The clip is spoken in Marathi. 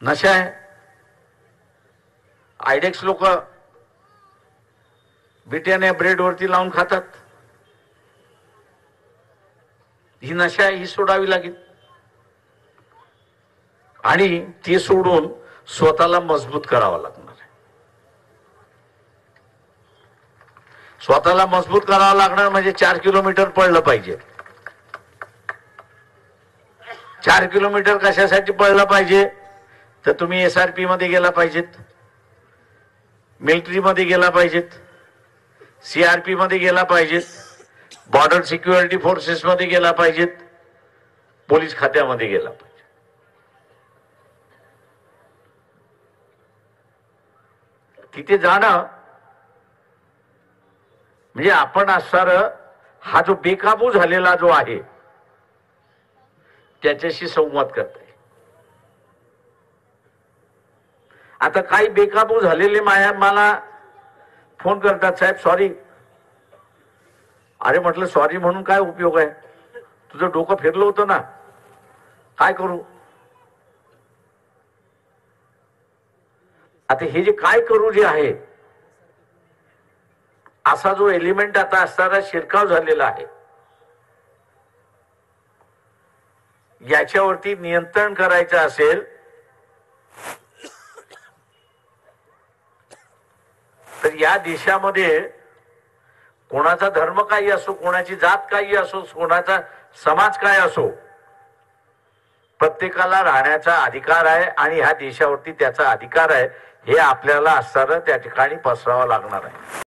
नशा आहे. आयडेक्स लोक बिट्याने ब्रेड वरती लावून खातात. ही नशा आहे, ही सोडावी लागेल. आणि ती सोडून स्वतःला मजबूत करावं लागणार आहे. स्वतःला मजबूत करावं लागणार म्हणजे 4 किलोमीटर पळलं पाहिजे. 4 किलोमीटर कशासाठी पळलं पाहिजे? तर तुम्ही SRP मध्ये गेला पाहिजेत, मिलिटरी मध्ये गेला पाहिजेत, CRP मध्ये गेला पाहिजेत, बॉर्डर सिक्युरिटी फोर्सेस मध्ये गेला पाहिजेत, पोलीस खात्यामध्ये गेला पाहिजे. तिथे जाणं म्हणजे आपण असणार हा जो बेकाबू झालेला जो आहे त्याच्याशी संवाद करताय. आता काही बेकाबू झालेले मला फोन करतात, साहेब सॉरी. अरे म्हटलं सॉरी म्हणून काय उपयोग आहे? तुझं डोकं फिरलं होतं ना, काय करू? आता हे जे काय करू जे आहे असा जो एलिमेंट आता असणारा शिरकाव झालेला आहे, याच्यावरती नियंत्रण करायचं असेल तर या देशामध्ये कोणाचा धर्म काही असो, कोणाची जात काही असो, कोणाचा समाज काय असो, प्रत्येकाला राहण्याचा अधिकार आहे आणि ह्या देशावरती त्याचा अधिकार आहे. हे आपल्याला असणारं त्या ठिकाणी पसरावं लागणार आहे.